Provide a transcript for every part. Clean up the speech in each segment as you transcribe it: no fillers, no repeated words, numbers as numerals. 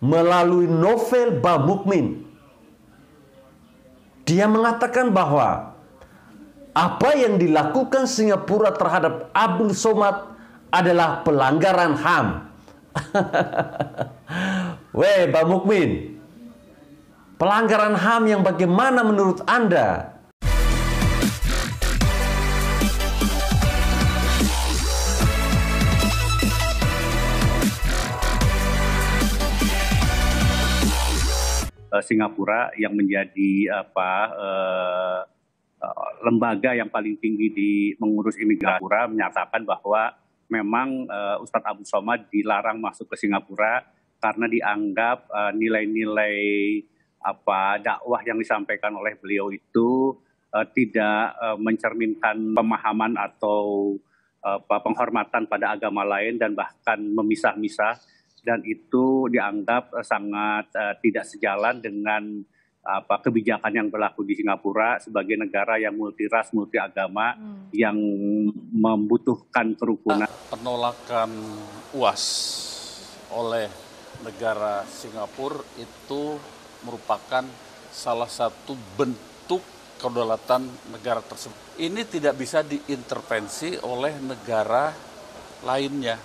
melalui novel Bamukmin. Dia mengatakan bahwa apa yang dilakukan Singapura terhadap Abdul Somad adalah pelanggaran HAM. Weh, Bamukmin, pelanggaran HAM yang bagaimana menurut Anda? Singapura yang menjadi lembaga yang paling tinggi di mengurus imigrasi menyatakan bahwa memang Ustadz Abdul Somad dilarang masuk ke Singapura karena dianggap nilai-nilai dakwah yang disampaikan oleh beliau itu tidak mencerminkan pemahaman atau penghormatan pada agama lain dan bahkan memisah-misah. Dan itu dianggap sangat tidak sejalan dengan kebijakan yang berlaku di Singapura sebagai negara yang multiras, multiagama, yang membutuhkan kerukunan. Penolakan UAS oleh negara Singapura itu merupakan salah satu bentuk kedaulatan negara tersebut. Ini tidak bisa diintervensi oleh negara lainnya,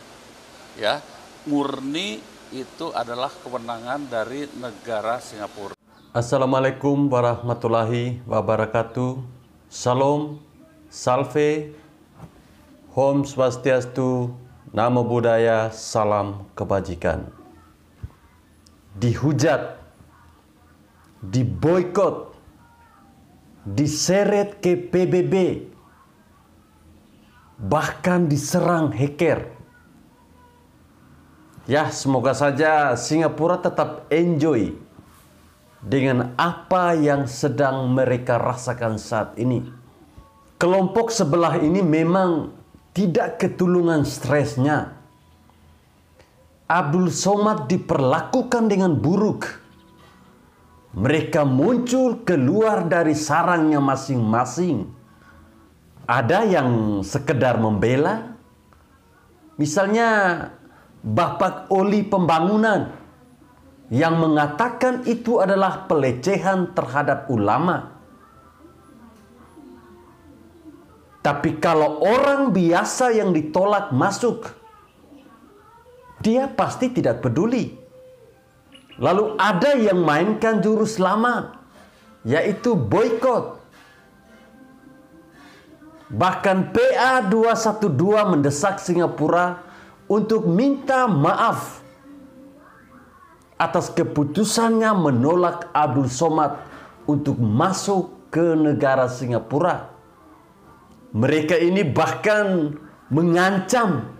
ya. Murni itu adalah kewenangan dari negara Singapura. Assalamualaikum warahmatullahi wabarakatuh. Salam, salve, Om Swastiastu, Namo Buddhaya, salam kebajikan. Dihujat, diboikot, diseret ke PBB, bahkan diserang hacker. Ya, semoga saja Singapura tetap enjoy dengan apa yang sedang mereka rasakan saat ini. Kelompok sebelah ini memang tidak ketulungan stresnya. Abdul Somad diperlakukan dengan buruk. Mereka muncul keluar dari sarangnya masing-masing. Ada yang sekedar membela, misalnya Bapak Oli Pembangunan yang mengatakan itu adalah pelecehan terhadap ulama. Tapi kalau orang biasa yang ditolak masuk, dia pasti tidak peduli. Lalu ada yang mainkan jurus lama, yaitu boikot. Bahkan PA212 mendesak Singapura untuk minta maaf atas keputusannya menolak Abdul Somad untuk masuk ke negara Singapura. Mereka ini bahkan mengancam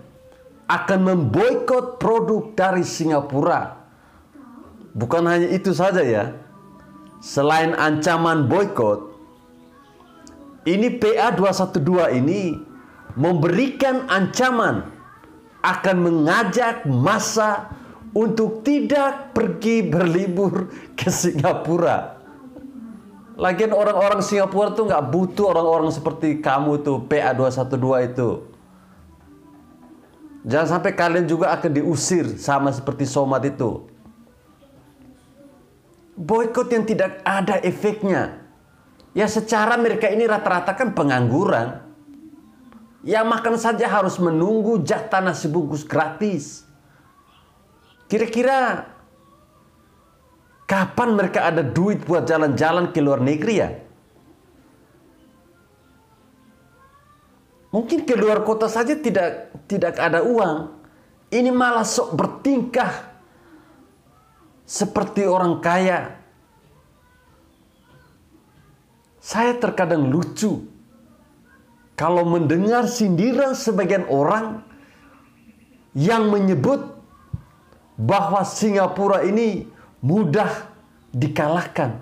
akan memboikot produk dari Singapura. Bukan hanya itu saja ya. Selain ancaman boikot, ini PA212 ini memberikan ancaman akan mengajak massa untuk tidak pergi berlibur ke Singapura. Lagian orang-orang Singapura tuh nggak butuh orang-orang seperti kamu tuh, PA212 itu. Jangan sampai kalian juga akan diusir sama seperti Somad itu. Boikot yang tidak ada efeknya. Ya secara mereka ini rata-rata kan pengangguran. Ya makan saja harus menunggu jatah nasi bungkus gratis. Kira-kira kapan mereka ada duit buat jalan-jalan ke luar negeri ya? Mungkin ke luar kota saja tidak ada uang. Ini malah sok bertingkah seperti orang kaya. Saya terkadang lucu kalau mendengar sindiran sebagian orang yang menyebut bahwa Singapura ini mudah dikalahkan.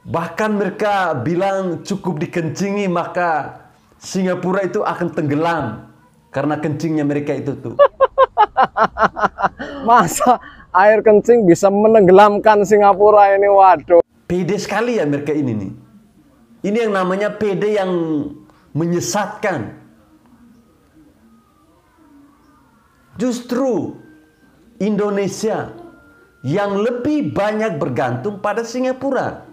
Bahkan mereka bilang cukup dikencingi maka Singapura itu akan tenggelam karena kencingnya mereka itu tuh. Masa air kencing bisa menenggelamkan Singapura ini, waduh. Pede sekali ya mereka ini nih. Ini yang namanya pede yang menyesatkan. Justru Indonesia yang lebih banyak bergantung pada Singapura.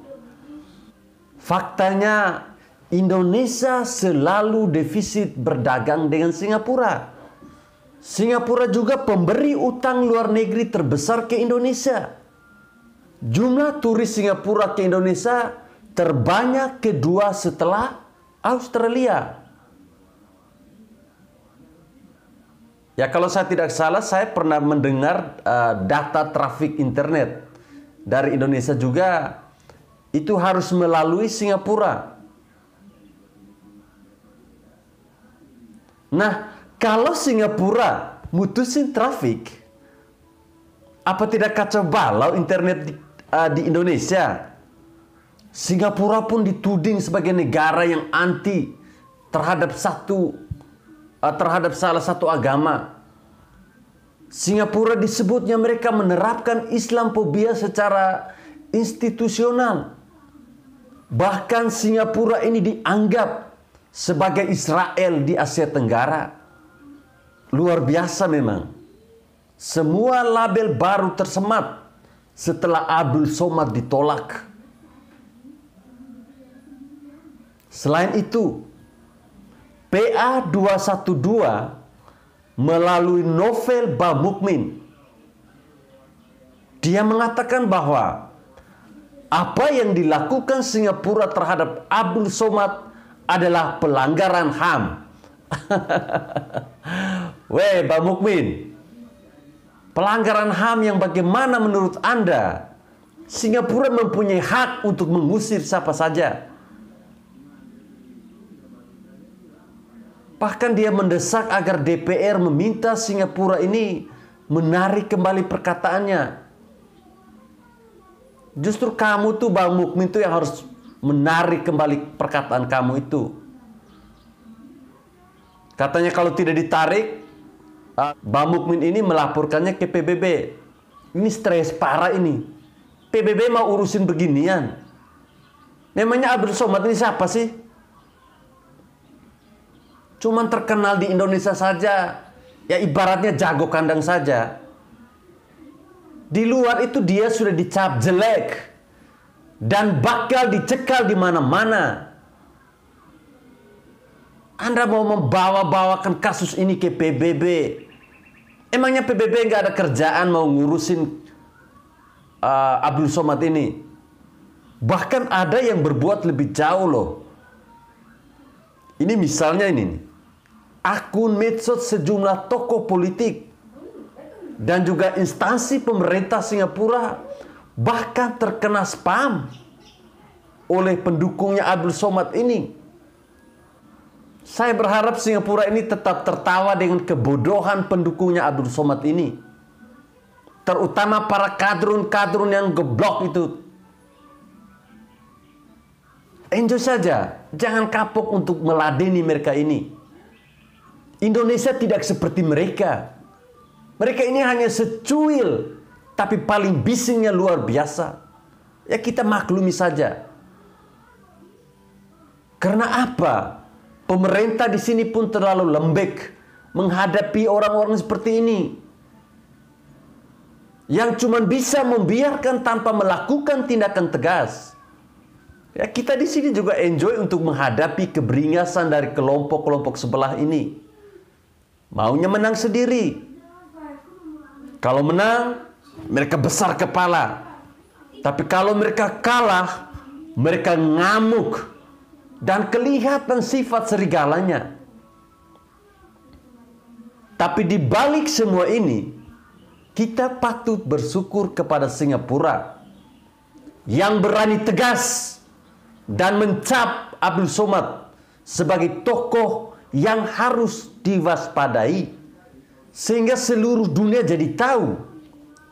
Faktanya Indonesia selalu defisit berdagang dengan Singapura. Singapura juga pemberi utang luar negeri terbesar ke Indonesia. Jumlah turis Singapura ke Indonesia terbanyak kedua setelah Australia. Ya, kalau saya tidak salah, saya pernah mendengar data trafik internet dari Indonesia juga itu harus melalui Singapura. Nah, kalau Singapura mutusin trafik, apa tidak kacau balau internet di Indonesia? Singapura pun dituding sebagai negara yang anti terhadap salah satu agama. Singapura disebutnya mereka menerapkan Islamophobia secara institusional. Bahkan Singapura ini dianggap sebagai Israel di Asia Tenggara. Luar biasa memang. Semua label baru tersemat setelah Abdul Somad ditolak. Selain itu, PA 212 melalui novel Bang Mukmin, dia mengatakan bahwa apa yang dilakukan Singapura terhadap Abdul Somad adalah pelanggaran HAM. Weh, Bang Mukmin, pelanggaran HAM yang bagaimana menurut Anda? Singapura mempunyai hak untuk mengusir siapa saja. Bahkan dia mendesak agar DPR meminta Singapura ini menarik kembali perkataannya. Justru kamu tuh, Bang Mukmin, tuh yang harus menarik kembali perkataan kamu itu. Katanya kalau tidak ditarik, Bang Mukmin ini melaporkannya ke PBB. Ini stres parah ini. PBB mau urusin beginian. Memangnya Abdul Somad ini siapa sih? Cuman terkenal di Indonesia saja. Ya ibaratnya jago kandang saja. Di luar itu dia sudah dicap jelek. Dan bakal dicekal di mana-mana. Anda mau membawa-bawakan kasus ini ke PBB. Emangnya PBB nggak ada kerjaan mau ngurusin Abdul Somad ini? Bahkan ada yang berbuat lebih jauh loh. Ini misalnya ini nih. Akun medsos sejumlah tokoh politik dan juga instansi pemerintah Singapura bahkan terkena spam oleh pendukungnya Abdul Somad ini. Saya berharap Singapura ini tetap tertawa dengan kebodohan pendukungnya Abdul Somad ini. Terutama para kadrun-kadrun yang geblok itu. Enjoy saja, jangan kapok untuk meladeni mereka ini. Indonesia tidak seperti mereka. Mereka ini hanya secuil, tapi paling bisingnya luar biasa. Ya kita maklumi saja. Karena apa? Pemerintah di sini pun terlalu lembek menghadapi orang-orang seperti ini. Yang cuma bisa membiarkan tanpa melakukan tindakan tegas. Ya kita di sini juga enjoy untuk menghadapi keberingasan dari kelompok-kelompok sebelah ini. Maunya menang sendiri. Kalau menang, mereka besar kepala. Tapi kalau mereka kalah, mereka ngamuk. Dan kelihatan sifat serigalanya. Tapi di balik semua ini, kita patut bersyukur kepada Singapura. Yang berani tegas dan mencap Abdul Somad sebagai tokoh yang harus diwaspadai sehingga seluruh dunia jadi tahu.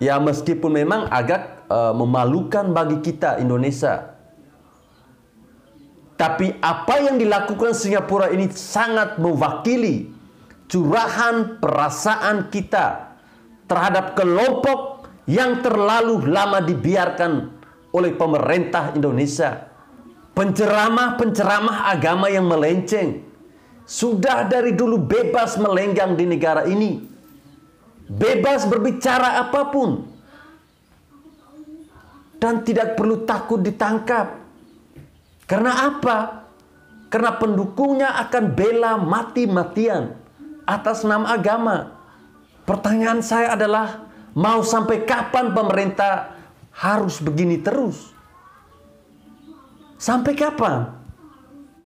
Ya meskipun memang agak memalukan bagi kita Indonesia. Tapi apa yang dilakukan Singapura ini sangat mewakili curahan perasaan kita terhadap kelompok yang terlalu lama dibiarkan oleh pemerintah Indonesia. Penceramah-penceramah agama yang melenceng sudah dari dulu bebas melenggang di negara ini. bebas berbicara apapun, dan tidak perlu takut ditangkap. Karena apa? Karena pendukungnya akan bela mati-matian atas nama agama. Pertanyaan saya adalah, mau sampai kapan pemerintah harus begini terus? Sampai kapan?